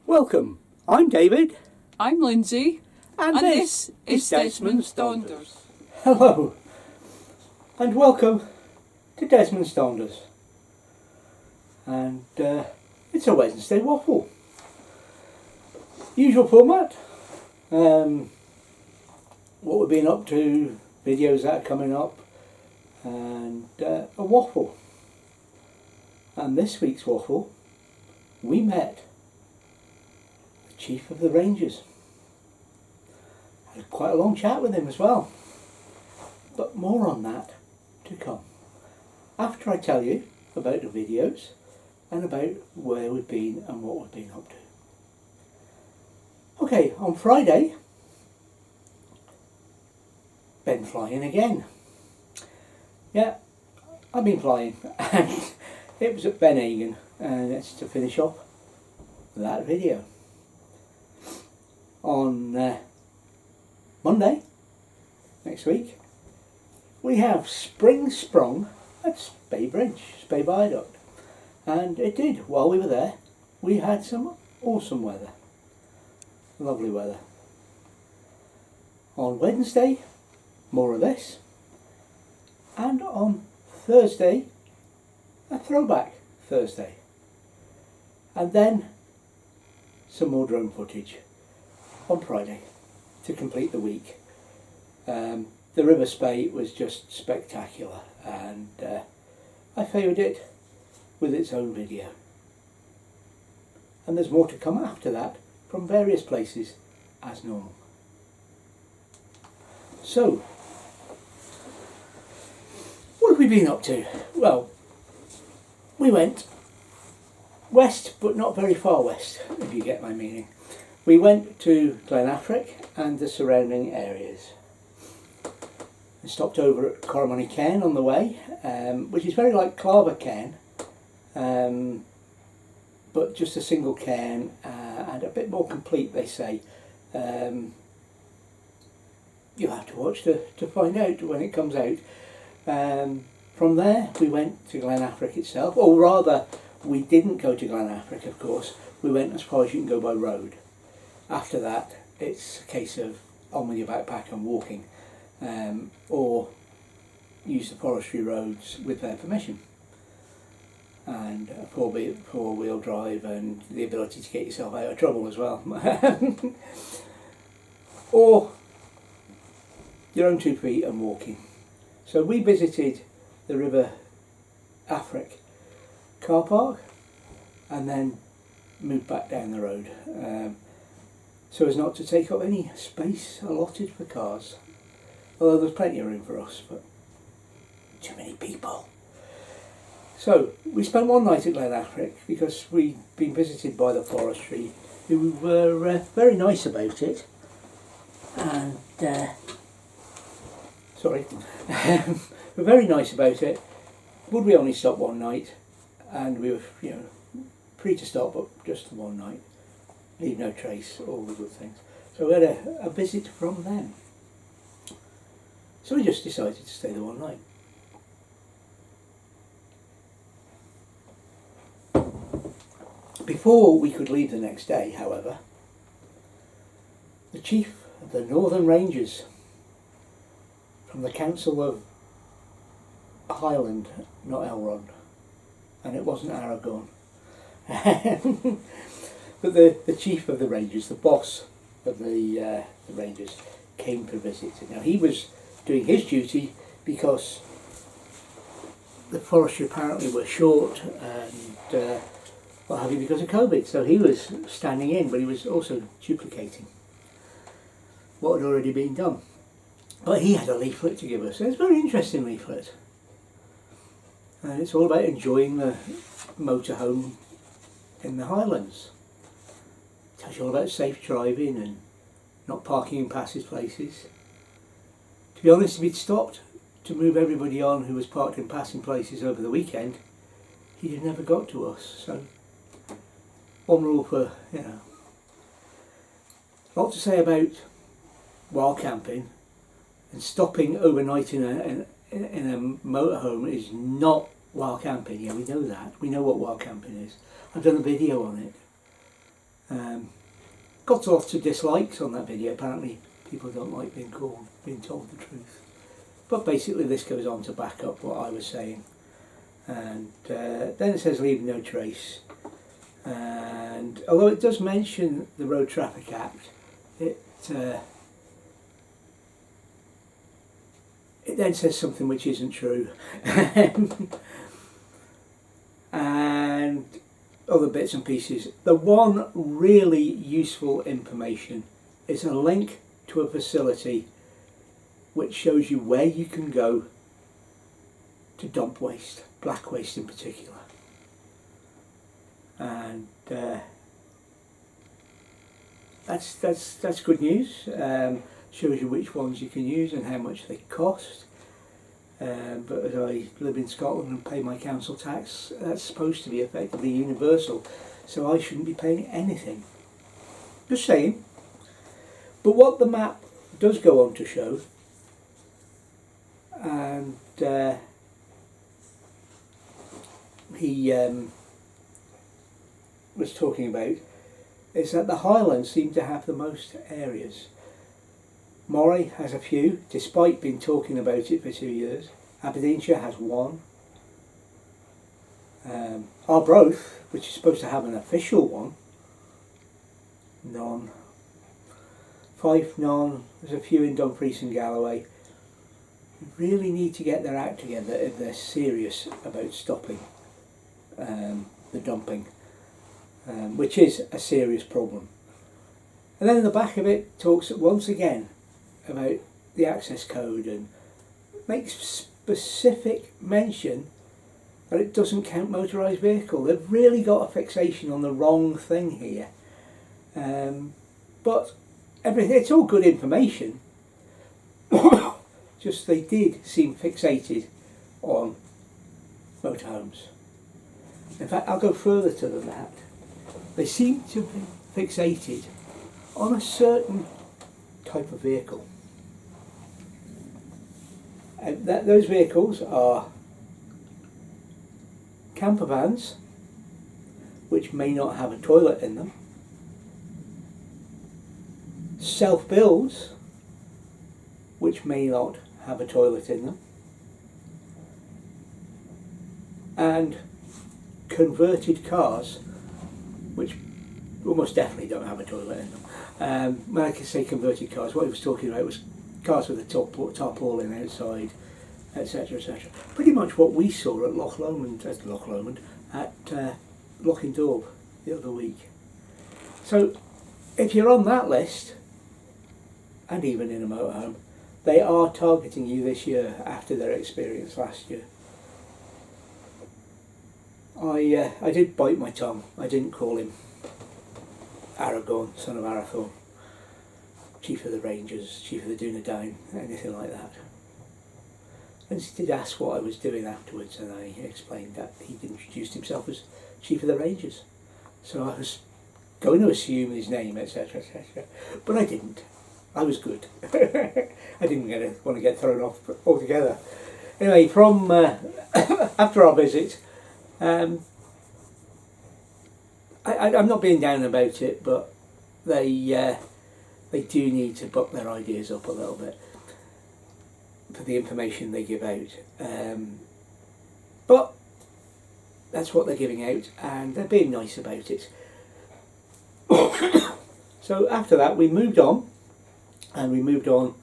Welcome, I'm David. I'm Lindsay. And this is Desmonds Donders. Hello, and welcome to Desmonds Donders. And it's a Wednesday waffle. Usual format. What we've been up to, videos that are coming up, and a waffle. And this week's waffle, we met the Chief of the Rangers. Had quite a long chat with him as well. But more on that to come, after I tell you about the videos and about where we've been and what we've been up to. Okay, on Friday, been flying again. Yeah, I've been flying, and it was at Ben Hagen, and it's to finish off that video. On Monday, next week, we have Spring Sprung at Spey Bridge, Spey Viaduct. And it did, while we were there, we had some awesome weather. Lovely weather. On Wednesday, more of this. And on Thursday, a throwback Thursday. And then some more drone footage on Friday to complete the week. The River Spey was just spectacular, and I favoured it with its own video. And there's more to come after that from various places as normal. So, what have we been up to? Well, we went west, but not very far west, if you get my meaning. We went to Glenafric and the surrounding areas. We stopped over at Coromony Cairn on the way, which is very like Clava Cairn, but just a single cairn and a bit more complete, they say. You'll have to watch to find out when it comes out. From there we went to Glenafric itself, or rather we didn't go to Glenafric, of course. We went as far as you can go by road. After that it's a case of on with your backpack and walking, or use the forestry roads with their permission, and a four-wheel drive and the ability to get yourself out of trouble as well. Or your own 2 feet and walking. So we visited the River Afric car park and then moved back down the road, so as not to take up any space allotted for cars. Although there's plenty of room for us, but too many people. So we spent one night at Glenafric because we'd been visited by the forestry, who were very nice about it. And were very nice about it. Would we only stop one night? And we were, free to stop, but just one night. Leave no trace, all the good things. So we had a visit from them. So we just decided to stay there one night. Before we could leave the next day, however, the Chief of the Northern Rangers from the Council of Highland, not Elrond, and it wasn't Aragorn, but the Chief of the Rangers, the boss of the Rangers, came to visit. Now he was doing his duty because the forestry apparently were short and what have you, because of COVID, so he was standing in, but he was also duplicating what had already been done. But he had a leaflet to give us. It's a very interesting leaflet, and it's all about enjoying the motorhome in the Highlands. It tells you all about safe driving and not parking in passive places. To be honest, if he'd stopped to move everybody on who was parked in passing places over the weekend, he'd have never got to us. So, one rule for, a lot to say about wild camping, and stopping overnight in a motorhome is not wild camping. Yeah, we know that. We know what wild camping is. I've done a video on it. Got lots of dislikes on that video. Apparently people don't like being told the truth. But basically this goes on to back up what I was saying. And then it says leave no trace. And although it does mention the Road Traffic Act, it then says something which isn't true. And other bits and pieces. The one really useful information is a link to a facility which shows you where you can go to dump waste, black waste in particular. And that's good news. Shows you which ones you can use and how much they cost. But as I live in Scotland and pay my council tax, that's supposed to be effectively universal, so I shouldn't be paying anything. Just saying. But what the map does go on to show, and he was talking about, is that the Highlands seem to have the most areas. Moray has a few, despite being talking about it for 2 years. Aberdeenshire has one. Arbroath, which is supposed to have an official one, none. Fife, none. There's a few in Dumfries and Galloway. Really need to get their act together if they're serious about stopping the dumping, which is a serious problem. And then in the back of it talks once again about the access code and makes specific mention that it doesn't count motorised vehicle. They've really got a fixation on the wrong thing here. But everything, it's all good information. Just they did seem fixated on motorhomes. In fact, I'll go further to than that. They seem to be fixated on a certain type of vehicle. And those vehicles are camper vans, which may not have a toilet in them, self-builds, which may not have a toilet in them, and converted cars, which almost definitely don't have a toilet in them. When I say converted cars, what he was talking about was cars with a tarpaulin outside, etc., etc. Pretty much what we saw at Loch Lomond, at Lochindorb the other week. So if you're on that list, and even in a motorhome, they are targeting you this year after their experience last year. I did bite my tongue. I didn't call him Aragorn, son of Arathorn, chief of the Rangers, chief of the Dunedain, anything like that. And he did ask what I was doing afterwards, and I explained that he'd introduced himself as chief of the Rangers. So I was going to assume his name, etc., etc., but I didn't. I was good. I didn't want to get thrown off altogether. Anyway, from after our visit, I'm not being down about it, but they do need to buck their ideas up a little bit for the information they give out. But that's what they're giving out, and they're being nice about it. So after that, we moved on, and we moved on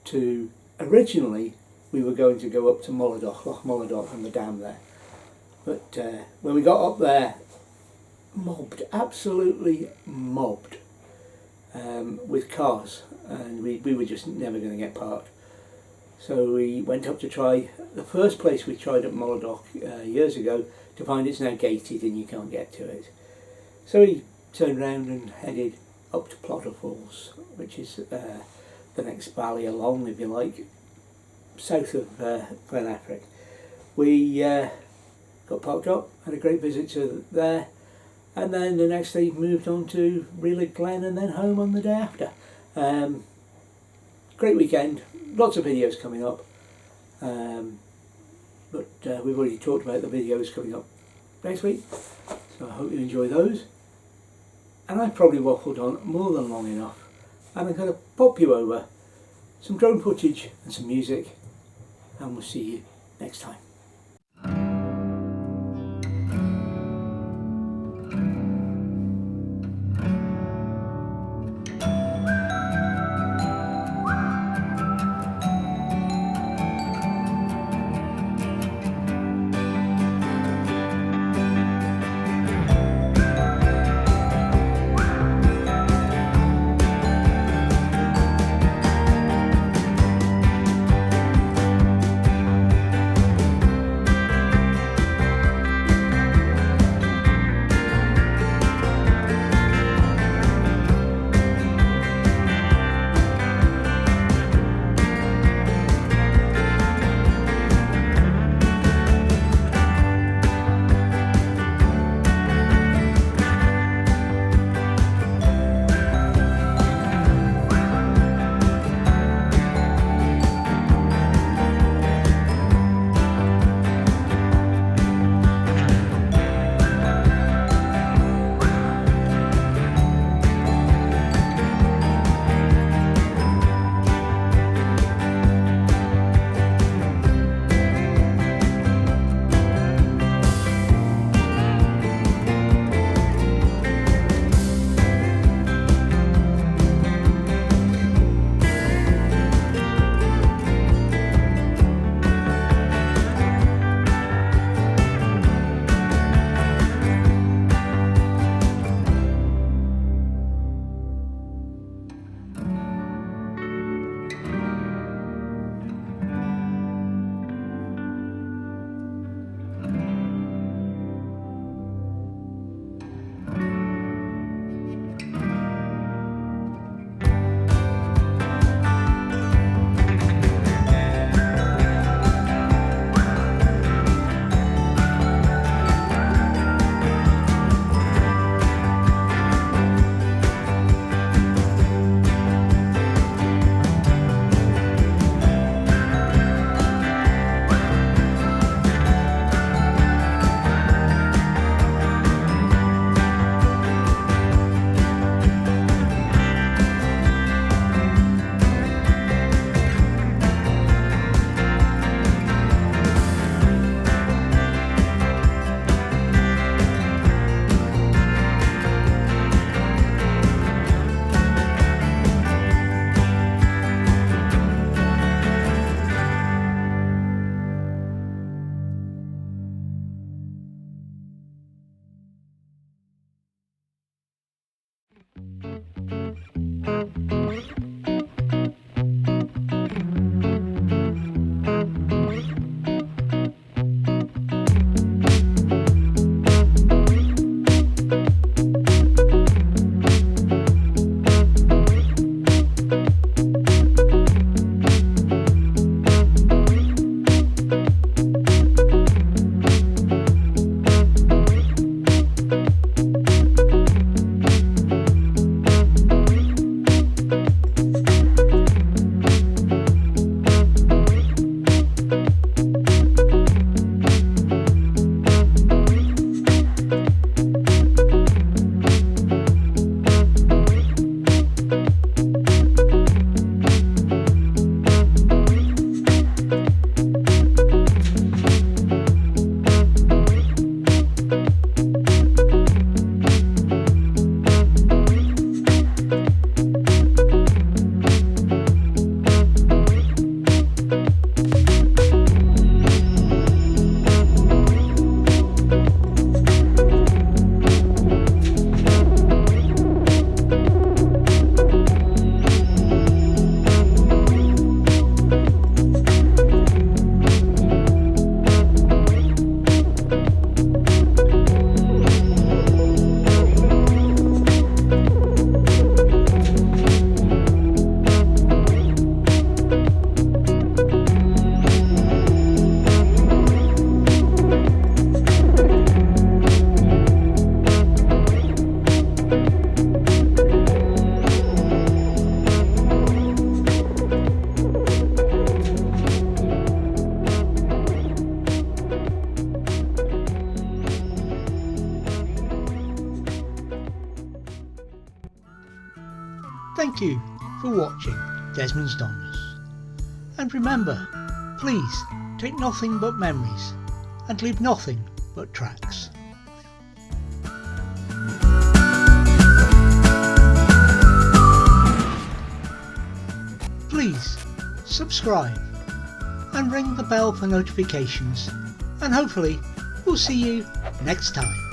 to, originally we were going to go up to Loch Molladoch and the dam there. But when we got up there, mobbed, absolutely mobbed, with cars, and we were just never going to get parked. So we went up to try the first place we tried at Molladoch years ago, to find it's now gated and you can't get to it. So we turned round and headed up to Plotter Falls, which is the next valley along, if you like, south of Glen Affric. We got parked up, had a great visit to there, and then the next day moved on to Relig Glen and then home on the day after. Great weekend, lots of videos coming up, but we've already talked about the videos coming up next week, so I hope you enjoy those. and I've probably waffled on more than long enough, and I'm going to pop you over some drone footage and some music, and we'll see you next time. Thank you for watching Desmonds Donders. And remember, please take nothing but memories and leave nothing but tracks. Please subscribe and ring the bell for notifications, and hopefully we'll see you next time.